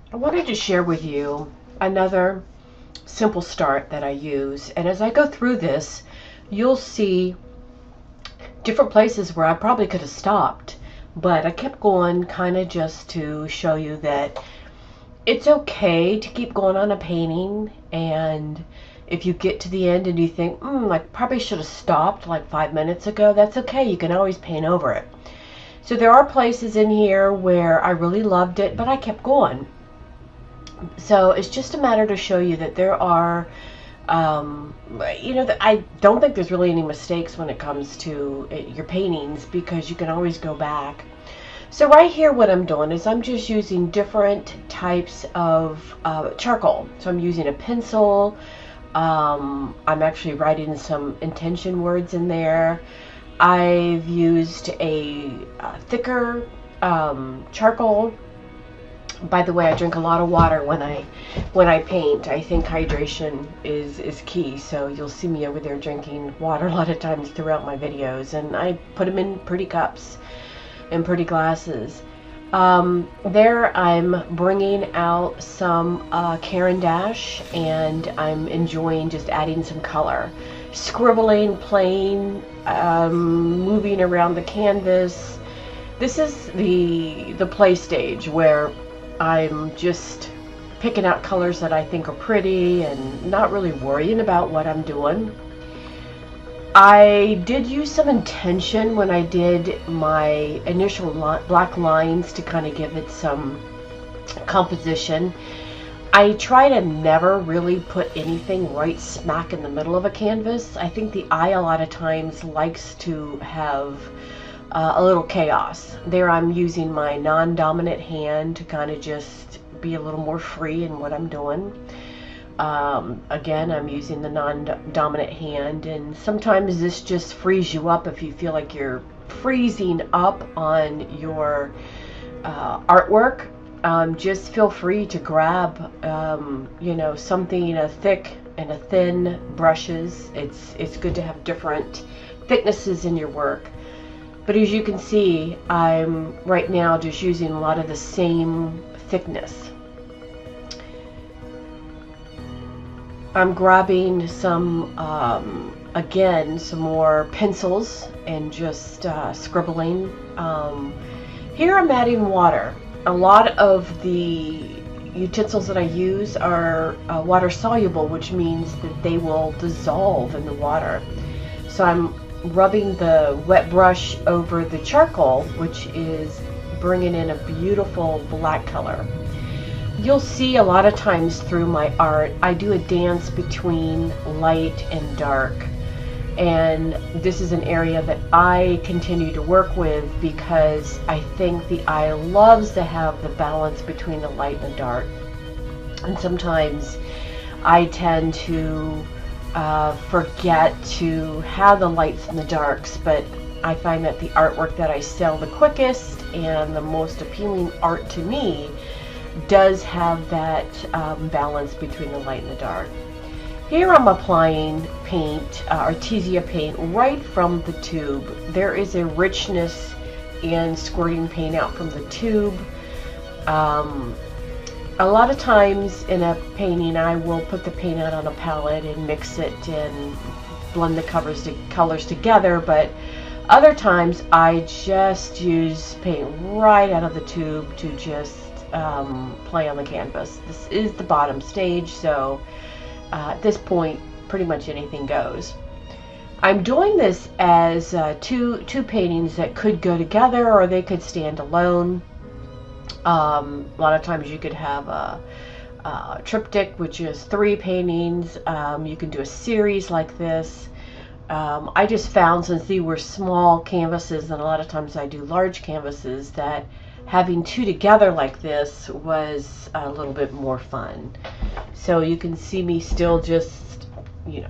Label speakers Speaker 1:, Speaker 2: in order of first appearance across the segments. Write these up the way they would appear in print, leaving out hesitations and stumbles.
Speaker 1: I wanted to share with you another simple start that I use. And as I go through this, you'll see different places where I probably could have stopped. But I kept going kind of just to show you that it's okay to keep going on a painting. And if you get to the end and you think, I probably should have stopped like 5 minutes ago, that's okay. You can always paint over it. So there are places in here where I really loved it, but I kept going. So it's just a matter to show you that there are, that I don't think there's really any mistakes when it comes to your paintings, because you can always go back. So right here what I'm doing is I'm just using different types of charcoal. So I'm using a pencil. I'm actually writing some intention words in there. I've used a thicker charcoal. By the way, I drink a lot of water when I paint. I think hydration is key. So you'll see me over there drinking water a lot of times throughout my videos, and I put them in pretty cups and pretty glasses. There I'm bringing out some Caran d'Ache, and I'm enjoying just adding some color, scribbling, playing, moving around the canvas. This is the play stage where I'm just picking out colors that I think are pretty and not really worrying about what I'm doing. I did use some intention when I did my initial black lines to kind of give it some composition. I try to never really put anything right smack in the middle of a canvas. I think the eye a lot of times likes to have a little chaos. There I'm using my non-dominant hand to kind of just be a little more free in what I'm doing. Again, I'm using the non-dominant hand, and sometimes this just frees you up if you feel like you're freezing up on your artwork. Just feel free to grab something, a thick and a thin brushes. It's good to have different thicknesses in your work. But as you can see, I'm right now just using a lot of the same thickness. I'm grabbing some, again, some more pencils and just scribbling. Here I'm adding water. A lot of the utensils that I use are water soluble, which means that they will dissolve in the water. So I'm rubbing the wet brush over the charcoal, which is bringing in a beautiful black color. You'll see a lot of times through my art, I do a dance between light and dark. And this is an area that I continue to work with because I think the eye loves to have the balance between the light and the dark. And sometimes I tend to forget to have the lights and the darks, but I find that the artwork that I sell the quickest and the most appealing art to me does have that balance between the light and the dark. Here I'm applying paint, Artesia paint, right from the tube. There is a richness in squirting paint out from the tube. A lot of times in a painting I will put the paint out on a palette and mix it and blend the colors together, but other times I just use paint right out of the tube to just play on the canvas. This is the bottom stage, so at this point pretty much anything goes. I'm doing this as two paintings that could go together or they could stand alone. A lot of times you could have a triptych, which is 3 paintings. You can do a series like this. I just found, since these were small canvases, and a lot of times I do large canvases, that having 2 together like this was a little bit more fun. So you can see me still just,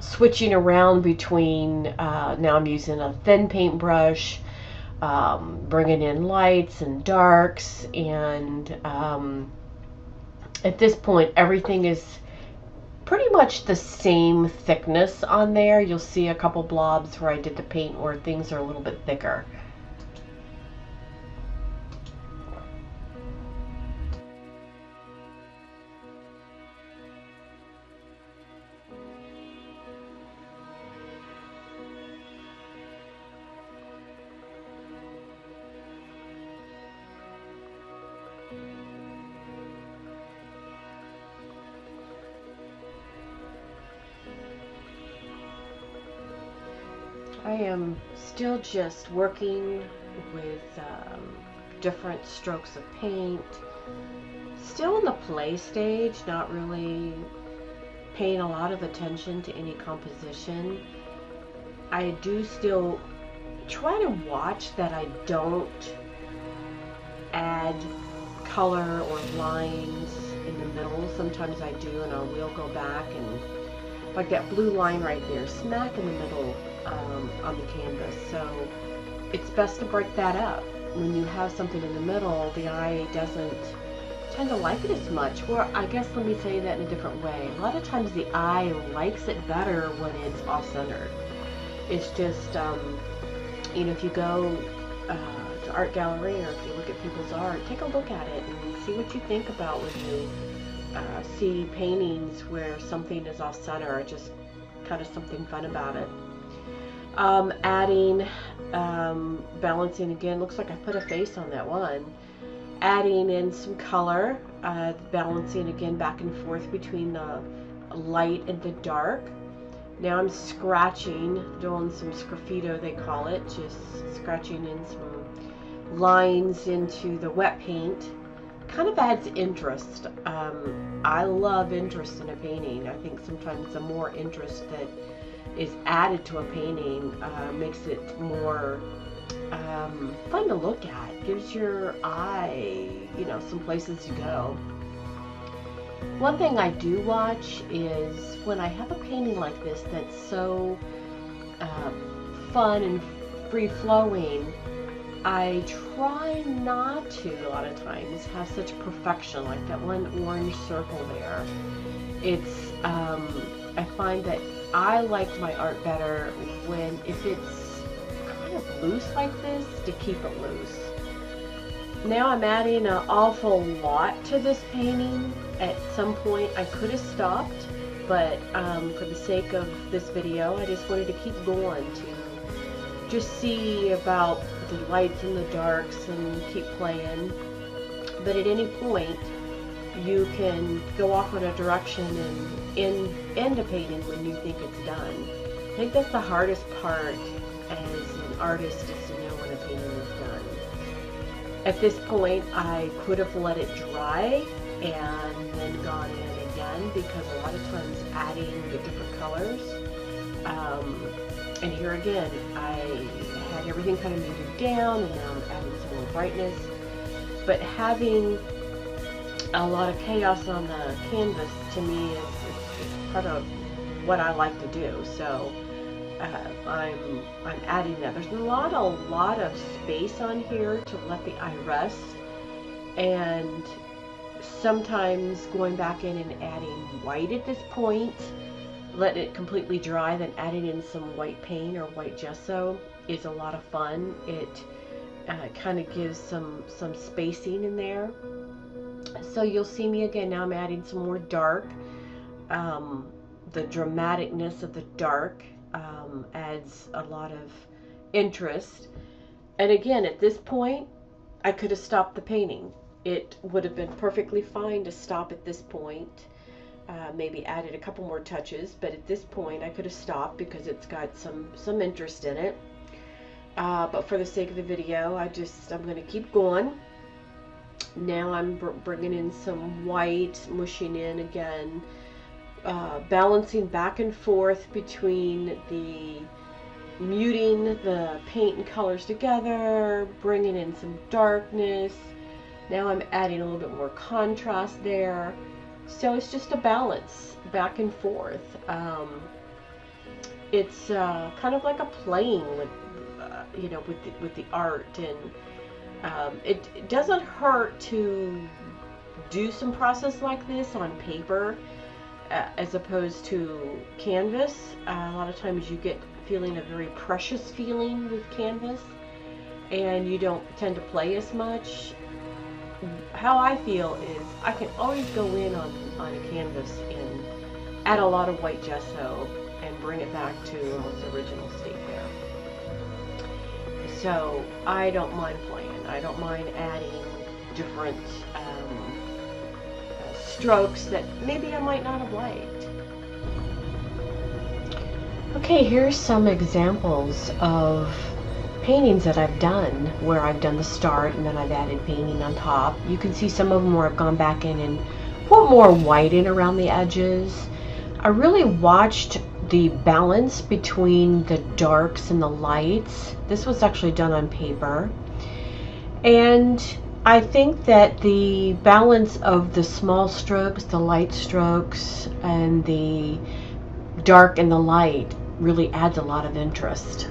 Speaker 1: switching around between, now I'm using a thin paintbrush, bringing in lights and darks, and at this point everything is pretty much the same thickness on there. You'll see a couple blobs where I did the paint where things are a little bit thicker. I am still just working with different strokes of paint. Still in the play stage, not really paying a lot of attention to any composition. I do still try to watch that I don't add color or lines in the middle. Sometimes I do, and I will go back and, like that blue line right there, smack in the middle on the canvas. So it's best to break that up. When you have something in the middle, the eye doesn't tend to like it as much. Or I guess let me say that in a different way. A lot of times the eye likes it better when it's off-centered. It's just, you know, if you go to art gallery or if you look at people's art, take a look at it and see what you think about when you see paintings where something is off-center. Just kind of something fun about it. Adding, balancing again, looks like I put a face on that one. Adding in some color, balancing again back and forth between the light and the dark. Now I'm scratching, doing some sgraffito they call it, just scratching in some lines into the wet paint. Kind of adds interest. I love interest in a painting. I think sometimes the more interest that is added to a painting makes it more fun to look at. Gives your eye, you know, some places to go. One thing I do watch is when I have a painting like this that's so fun and free-flowing, I try not to, a lot of times, have such perfection, like that one orange circle there. It's, I find that I like my art better when, if it's kind of loose like this, to keep it loose. Now I'm adding an awful lot to this painting. At some point I could have stopped, but for the sake of this video, I just wanted to keep going to just see about the lights and the darks and keep playing. But at any point, you can go off in a direction and end a painting when you think it's done. I think that's the hardest part as an artist, is to know when a painting is done. At this point, I could have let it dry and then gone in again, because a lot of times adding the different colors, and here again, I had everything kind of muted down, and now I'm adding some more brightness. But having a lot of chaos on the canvas, to me, is part of what I like to do. So I'm adding that. There's not a lot of space on here to let the eye rest, and sometimes going back in and adding white at this point, letting it completely dry, then adding in some white paint or white gesso is a lot of fun. It kind of gives some spacing in there. So you'll see me again, now I'm adding some more dark. The dramaticness of the dark adds a lot of interest. And again, at this point, I could have stopped the painting. It would have been perfectly fine to stop at this point. Maybe added a couple more touches, but at this point I could have stopped because it's got some interest in it. But for the sake of the video, I'm going to keep going. Now I'm bringing in some white, mushing in again, balancing back and forth between the muting the paint and colors together, bringing in some darkness. Now I'm adding a little bit more contrast there. So it's just a balance back and forth. It's kind of like a playing with, you know, with the art, and it doesn't hurt to do some process like this on paper as opposed to canvas. A lot of times you get feeling a very precious feeling with canvas, and you don't tend to play as much. How I feel is I can always go in on a canvas and add a lot of white gesso and bring it back to almost original state there. So I don't mind playing. I don't mind adding different strokes that maybe I might not have liked. Okay, here's some examples of paintings that I've done where I've done the start and then I've added painting on top. You can see some of them where I've gone back in and put more white in around the edges. I really watched the balance between the darks and the lights. This was actually done on paper. And I think that the balance of the small strokes, the light strokes, and the dark and the light really adds a lot of interest.